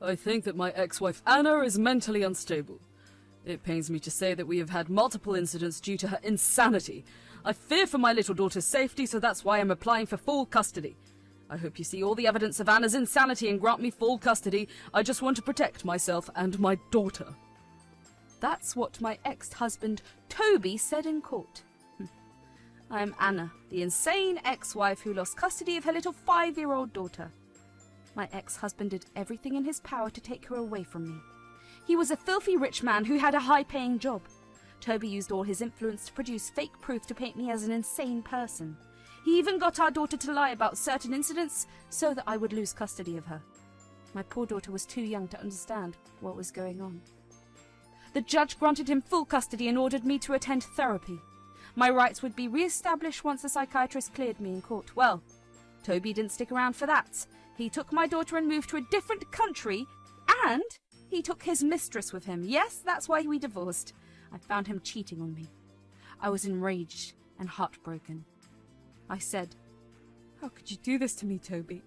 I think that my ex-wife Anna is mentally unstable. It pains me to say that we have had multiple incidents due to her insanity. I fear for my little daughter's safety, so that's why I'm applying for full custody. I hope you see all the evidence of Anna's insanity and grant me full custody. I just want to protect myself and my daughter. That's what my ex-husband Toby said in court. I am Anna, the insane ex-wife who lost custody of her little 5-year-old daughter. My ex-husband did everything in his power to take her away from me. He was a filthy rich man who had a high-paying job. Toby used all his influence to produce fake proof to paint me as an insane person. He even got our daughter to lie about certain incidents so that I would lose custody of her. My poor daughter was too young to understand what was going on. The judge granted him full custody and ordered me to attend therapy. My rights would be re-established once the psychiatrist cleared me in court. Well, Toby didn't stick around for that. He took my daughter and moved to a different country, and he took his mistress with him. Yes, that's why we divorced. I found him cheating on me. I was enraged and heartbroken. I said, "How could you do this to me, Toby?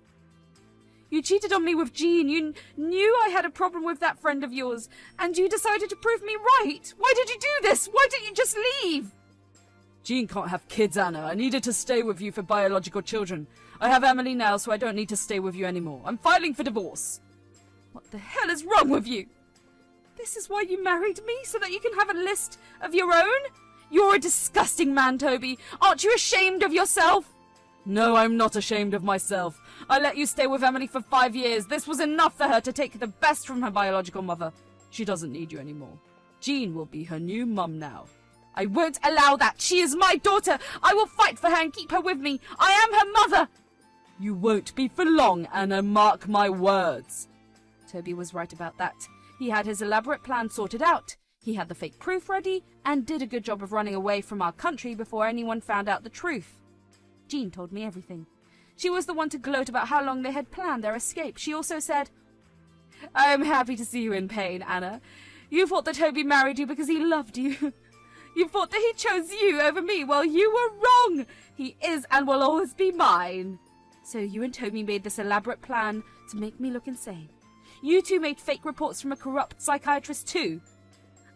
You cheated on me with Jean. You knew I had a problem with that friend of yours, and you decided to prove me right. Why did you do this? Why didn't you just leave?" Jean can't have kids, Anna. I needed to stay with you for biological children. I have Emily now, so I don't need to stay with you anymore. I'm filing for divorce. What the hell is wrong with you? This is why you married me, so that you can have a list of your own? You're a disgusting man, Toby. Aren't you ashamed of yourself? No, I'm not ashamed of myself. I let you stay with Emily for 5 years. This was enough for her to take the best from her biological mother. She doesn't need you anymore. Jean will be her new mum now. I won't allow that. She is my daughter. I will fight for her and keep her with me. I am her mother. You won't be for long, Anna. Mark my words. Toby was right about that. He had his elaborate plan sorted out. He had the fake proof ready and did a good job of running away from our country before anyone found out the truth. Jean told me everything. She was the one to gloat about how long they had planned their escape. She also said, "I am happy to see you in pain, Anna. You thought that Toby married you because he loved you. You thought that he chose you over me. Well, you were wrong. He is and will always be mine. So you and Toby made this elaborate plan to make me look insane. You two made fake reports from a corrupt psychiatrist too.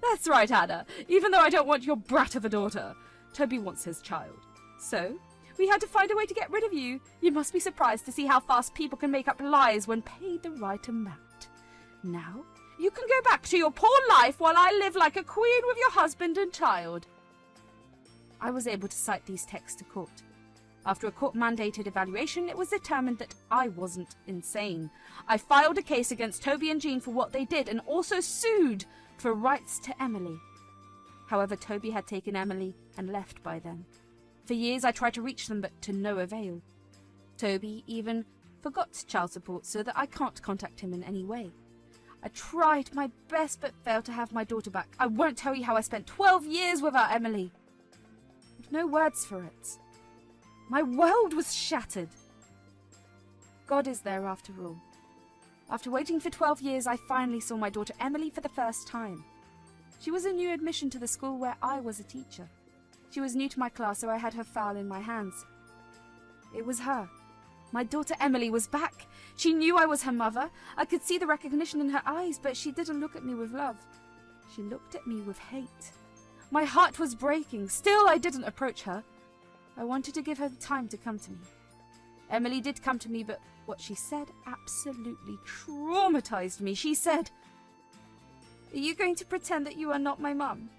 That's right, Anna. Even though I don't want your brat of a daughter, Toby wants his child. So we had to find a way to get rid of you. You must be surprised to see how fast people can make up lies when paid the right amount. Now you can go back to your poor life while I live like a queen with your husband and child." I was able to cite these texts to court. After a court-mandated evaluation, it was determined that I wasn't insane. I filed a case against Toby and Jean for what they did and also sued for rights to Emily. However, Toby had taken Emily and left by then. For years I tried to reach them, but to no avail. Toby even forgot child support so that I can't contact him in any way. I tried my best but failed to have my daughter back. I won't tell you how I spent 12 years without Emily. I've no words for it. My world was shattered. God is there after all. After waiting for 12 years, I finally saw my daughter Emily for the first time. She was a new admission to the school where I was a teacher. She was new to my class, so I had her file in my hands. It was her. My daughter Emily was back. She knew I was her mother. I could see the recognition in her eyes, but she didn't look at me with love. She looked at me with hate. My heart was breaking. Still, I didn't approach her. I wanted to give her the time to come to me. Emily did come to me, but what she said absolutely traumatized me. She said, "Are you going to pretend that you are not my mum?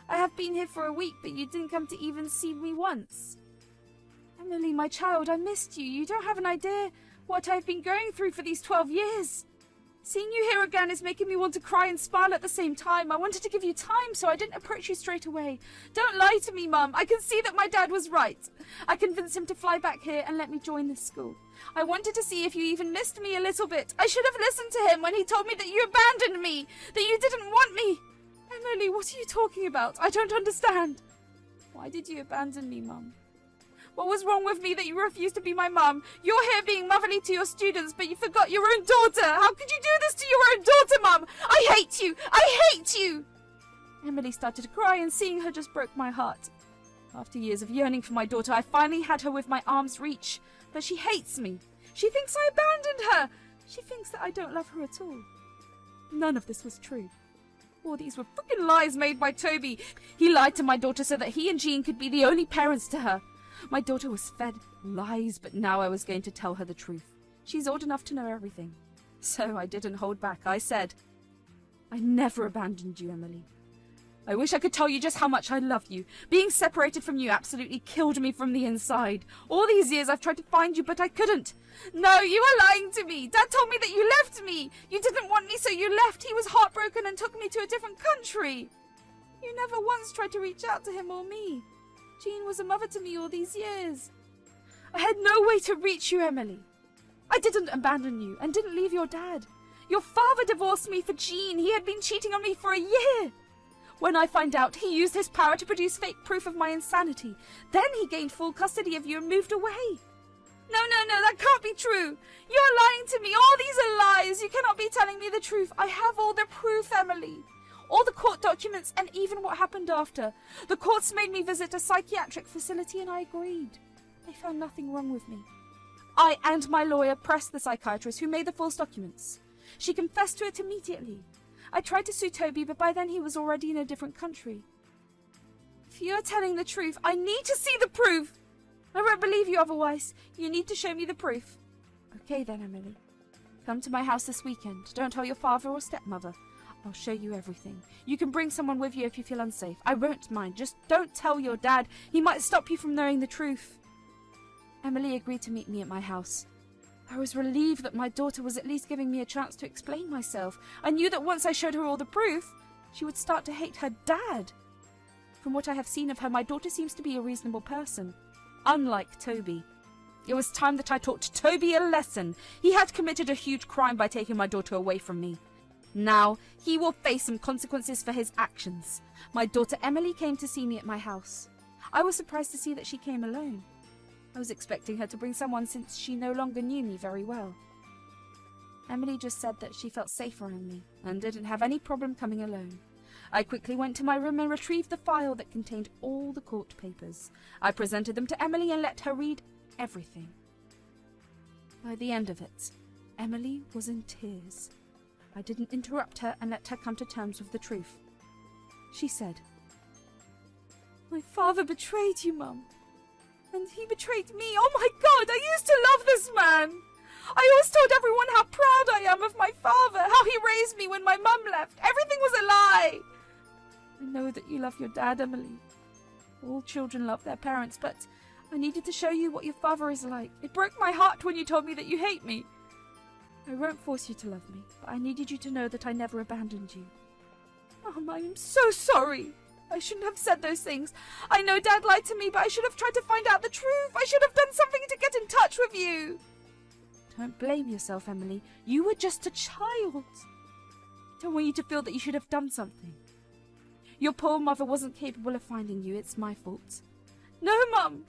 I have been here for a week, but you didn't come to even see me once. Emily, my child, I missed you. You don't have an idea what I've been going through for these 12 years. Seeing you here again is making me want to cry and smile at the same time. I wanted to give you time, so I didn't approach you straight away. Don't lie to me, Mum. I can see that my dad was right. I convinced him to fly back here and let me join this school. I wanted to see if you even missed me a little bit. I should have listened to him when he told me that you abandoned me, that you didn't want me. Emily, what are you talking about? I don't understand. Why did you abandon me, Mum? What was wrong with me that you refused to be my mum? You're here being motherly to your students, but you forgot your own daughter. How could you do this to your own daughter, Mum? I hate you! I hate you! Emily started to cry, and seeing her just broke my heart. After years of yearning for my daughter, I finally had her with my arm's reach. But she hates me. She thinks I abandoned her. She thinks that I don't love her at all. None of this was true. All these were freaking lies made by Toby. He lied to my daughter so that he and Jean could be the only parents to her. My daughter was fed lies, but now I was going to tell her the truth. She's old enough to know everything. So I didn't hold back. I said, I never abandoned you, Emily. I wish I could tell you just how much I love you. Being separated from you absolutely killed me from the inside. All these years I've tried to find you, but I couldn't. No, you were lying to me. Dad told me that you left me. You didn't want me, so you left. He was heartbroken and took me to a different country. You never once tried to reach out to him or me. Jean was a mother to me all these years. I had no way to reach you, Emily. I didn't abandon you and didn't leave your dad. Your father divorced me for Jean. He had been cheating on me for a year. When I find out, he used his power to produce fake proof of my insanity. Then he gained full custody of you and moved away. No, that can't be true. You're lying to me. All these are lies. You cannot be telling me the truth. I have all the proof, Emily. All the court documents and even what happened after. The courts made me visit a psychiatric facility and I agreed. They found nothing wrong with me. I and my lawyer pressed the psychiatrist who made the false documents. She confessed to it immediately. I tried to sue Toby, but by then he was already in a different country. If you're telling the truth, I need to see the proof. I won't believe you otherwise. You need to show me the proof. Okay then, Emily. Come to my house this weekend. Don't tell your father or stepmother. I'll show you everything. You can bring someone with you if you feel unsafe. I won't mind. Just don't tell your dad. He might stop you from knowing the truth. Emily agreed to meet me at my house. I was relieved that my daughter was at least giving me a chance to explain myself. I knew that once I showed her all the proof, she would start to hate her dad. From what I have seen of her, my daughter seems to be a reasonable person, unlike Toby. It was time that I taught Toby a lesson. He had committed a huge crime by taking my daughter away from me. Now, he will face some consequences for his actions. My daughter Emily came to see me at my house. I was surprised to see that she came alone. I was expecting her to bring someone since she no longer knew me very well. Emily just said that she felt safe around me and didn't have any problem coming alone. I quickly went to my room and retrieved the file that contained all the court papers. I presented them to Emily and let her read everything. By the end of it, Emily was in tears. I didn't interrupt her and let her come to terms with the truth. She said, "My father betrayed you, Mum. And he betrayed me. Oh my God, I used to love this man. I always told everyone how proud I am of my father, how he raised me when my mum left. Everything was a lie. I know that you love your dad, Emily. All children love their parents, but I needed to show you what your father is like. It broke my heart when you told me that you hate me. I won't force you to love me, but I needed you to know that I never abandoned you. Mum, I am so sorry. I shouldn't have said those things. I know Dad lied to me, but I should have tried to find out the truth. I should have done something to get in touch with you." Don't blame yourself, Emily. You were just a child. I don't want you to feel that you should have done something. Your poor mother wasn't capable of finding you. It's my fault. No, Mum.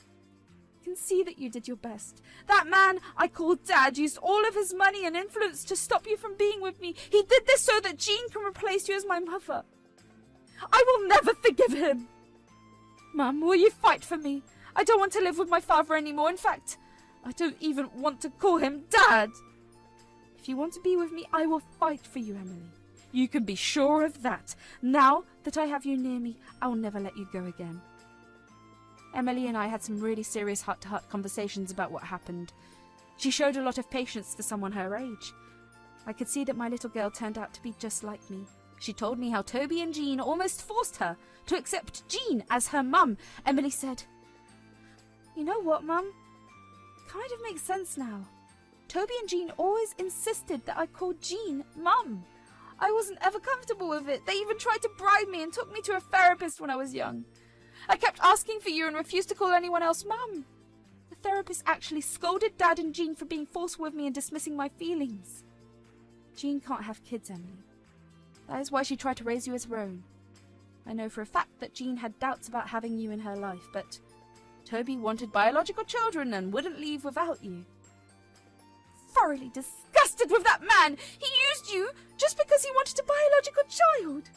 I can see that you did your best. That man I called Dad used all of his money and influence to stop you from being with me. He did this so that Jean can replace you as my mother. I will never forgive him. Mum, will you fight for me? I don't want to live with my father anymore. In fact, I don't even want to call him Dad. If you want to be with me, I will fight for you, Emily. You can be sure of that. Now that I have you near me, I will never let you go again. Emily and I had some really serious heart-to-heart conversations about what happened. She showed a lot of patience for someone her age. I could see that my little girl turned out to be just like me. She told me how Toby and Jean almost forced her to accept Jean as her mum. Emily said, "You know what, Mum? It kind of makes sense now. Toby and Jean always insisted that I called Jean Mum. I wasn't ever comfortable with it. They even tried to bribe me and took me to a therapist when I was young. I kept asking for you and refused to call anyone else Mum. The therapist actually scolded Dad and Jean for being forceful with me and dismissing my feelings. Jean can't have kids, Emily. That is why she tried to raise you as her own. I know for a fact that Jean had doubts about having you in her life, but Toby wanted biological children and wouldn't leave without you. Thoroughly disgusted with that man! He used you just because he wanted a biological child!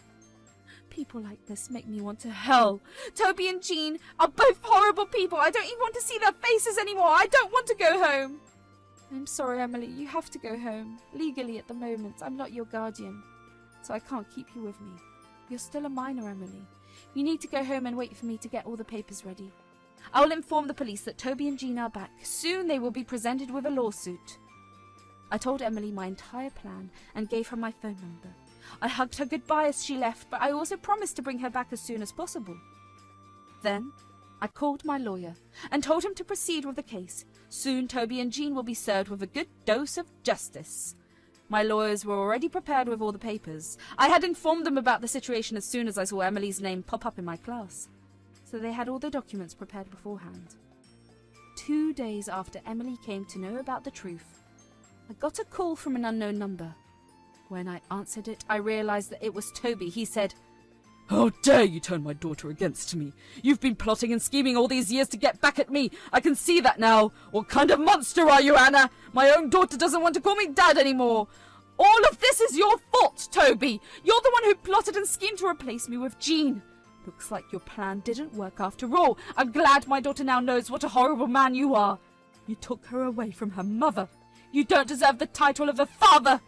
People like this make me want to hell. Toby and Jean are both horrible people. I don't even want to see their faces anymore. I don't want to go home. I'm sorry, Emily. You have to go home. Legally, at the moment, I'm not your guardian, so I can't keep you with me. You're still a minor, Emily. You need to go home and wait for me to get all the papers ready. I will inform the police that Toby and Jean are back. Soon they will be presented with a lawsuit. I told Emily my entire plan and gave her my phone number. I hugged her goodbye as she left, but I also promised to bring her back as soon as possible. Then I called my lawyer and told him to proceed with the case. Soon Toby and Jean will be served with a good dose of justice. My lawyers were already prepared with all the papers. I had informed them about the situation as soon as I saw Emily's name pop up in my class, so they had all the documents prepared beforehand. 2 days after Emily came to know about the truth, I got a call from an unknown number. When I answered it, I realized that it was Toby. He said, "How dare you turn my daughter against me? You've been plotting and scheming all these years to get back at me. I can see that now. What kind of monster are you, Anna? My own daughter doesn't want to call me Dad anymore. All of this is your fault, Toby. You're the one who plotted and schemed to replace me with Jean. Looks like your plan didn't work after all. I'm glad my daughter now knows what a horrible man you are. You took her away from her mother. You don't deserve the title of a father.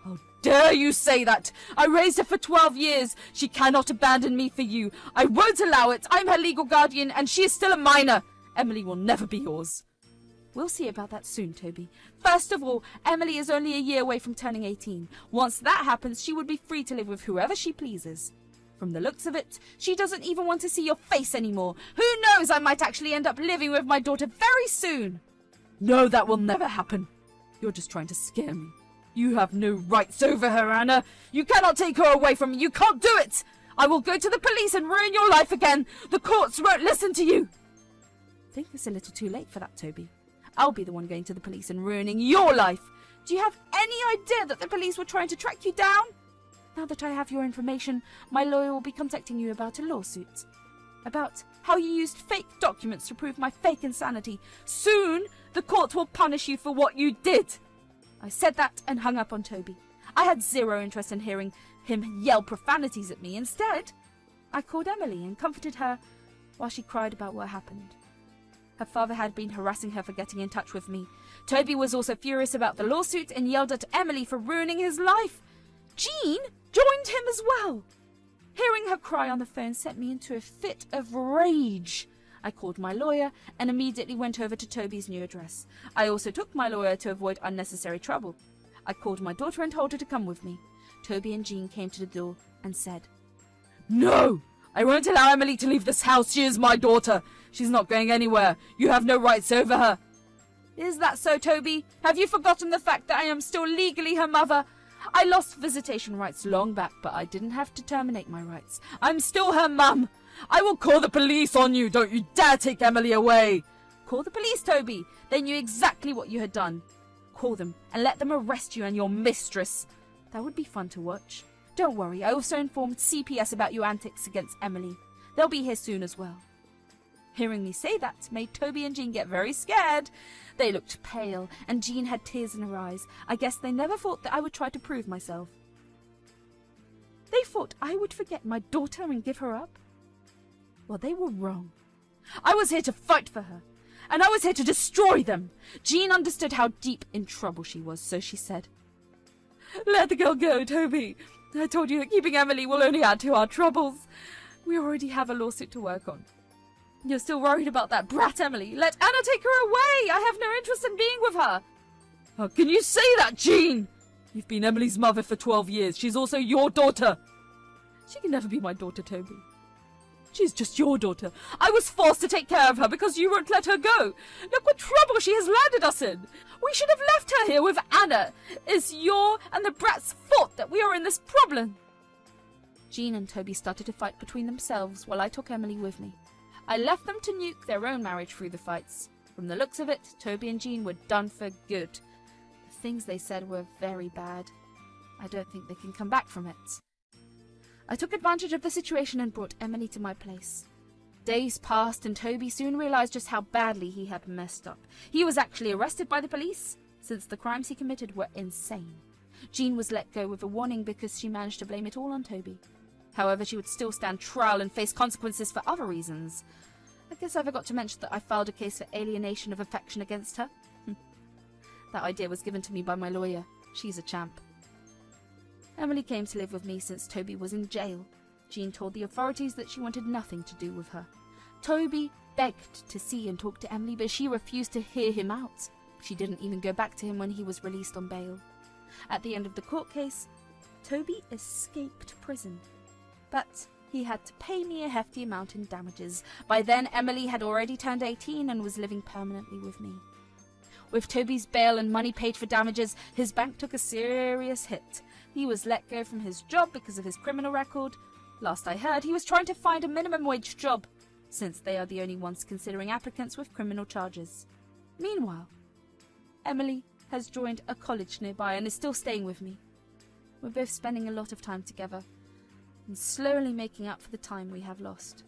How dare you say that? I raised her for 12 years. She cannot abandon me for you. I won't allow it. I'm her legal guardian and she is still a minor. Emily will never be yours." We'll see about that soon, Toby. First of all, Emily is only a year away from turning 18. Once that happens, she would be free to live with whoever she pleases. From the looks of it, she doesn't even want to see your face anymore. Who knows, I might actually end up living with my daughter very soon. No, that will never happen. You're just trying to scare me. You have no rights over her, Anna. You cannot take her away from me. You can't do it. I will go to the police and ruin your life again. The courts won't listen to you. I think it's a little too late for that, Toby. I'll be the one going to the police and ruining your life. Do you have any idea that the police were trying to track you down? Now that I have your information, my lawyer will be contacting you about a lawsuit. About how you used fake documents to prove my fake insanity. Soon, the court will punish you for what you did. I said that and hung up on Toby. I had zero interest in hearing him yell profanities at me. Instead, I called Emily and comforted her while she cried about what happened. Her father had been harassing her for getting in touch with me. Toby was also furious about the lawsuit and yelled at Emily for ruining his life. Jean joined him as well. Hearing her cry on the phone sent me into a fit of rage. I called my lawyer and immediately went over to Toby's new address. I also took my lawyer to avoid unnecessary trouble. I called my daughter and told her to come with me. Toby and Jean came to the door and said, "No! I won't allow Emily to leave this house. She is my daughter. She's not going anywhere. You have no rights over her." Is that so, Toby? Have you forgotten the fact that I am still legally her mother? I lost visitation rights long back, but I didn't have to terminate my rights. I'm still her mum. I will call the police on you. Don't you dare take Emily away. Call the police, Toby. They knew exactly what you had done. Call them and let them arrest you and your mistress. That would be fun to watch. Don't worry, I also informed CPS about your antics against Emily. They'll be here soon as well. Hearing me say that made Toby and Jean get very scared. They looked pale, and Jean had tears in her eyes. I guess they never thought that I would try to prove myself. They thought I would forget my daughter and give her up. Well, they were wrong. I was here to fight for her, and I was here to destroy them. Jean understood how deep in trouble she was, so she said, "Let the girl go, Toby. I told you that keeping Emily will only add to our troubles. We already have a lawsuit to work on. You're still worried about that brat, Emily. Let Anna take her away. I have no interest in being with her." How can you say that, Jean? You've been Emily's mother for 12 years. She's also your daughter. She can never be my daughter, Toby. She's just your daughter. I was forced to take care of her because you won't let her go. Look what trouble she has landed us in. We should have left her here with Anna. It's your and the brat's fault that we are in this problem. Jean and Toby started to fight between themselves while I took Emily with me. I left them to nuke their own marriage through the fights. From the looks of it, Toby and Jean were done for good. The things they said were very bad. I don't think they can come back from it. I took advantage of the situation and brought Emily to my place. Days passed and Toby soon realized just how badly he had messed up. He was actually arrested by the police, since the crimes he committed were insane. Jean was let go with a warning because she managed to blame it all on Toby. However, she would still stand trial and face consequences for other reasons. I guess I forgot to mention that I filed a case for alienation of affection against her. That idea was given to me by my lawyer. She's a champ. Emily came to live with me since Toby was in jail. Jean told the authorities that she wanted nothing to do with her. Toby begged to see and talk to Emily, but she refused to hear him out. She didn't even go back to him when he was released on bail. At the end of the court case, Toby escaped prison. But he had to pay me a hefty amount in damages. By then, Emily had already turned 18 and was living permanently with me. With Toby's bail and money paid for damages, his bank took a serious hit. He was let go from his job because of his criminal record. Last I heard, he was trying to find a minimum wage job, since they are the only ones considering applicants with criminal charges. Meanwhile, Emily has joined a college nearby and is still staying with me. We're both spending a lot of time together and slowly making up for the time we have lost.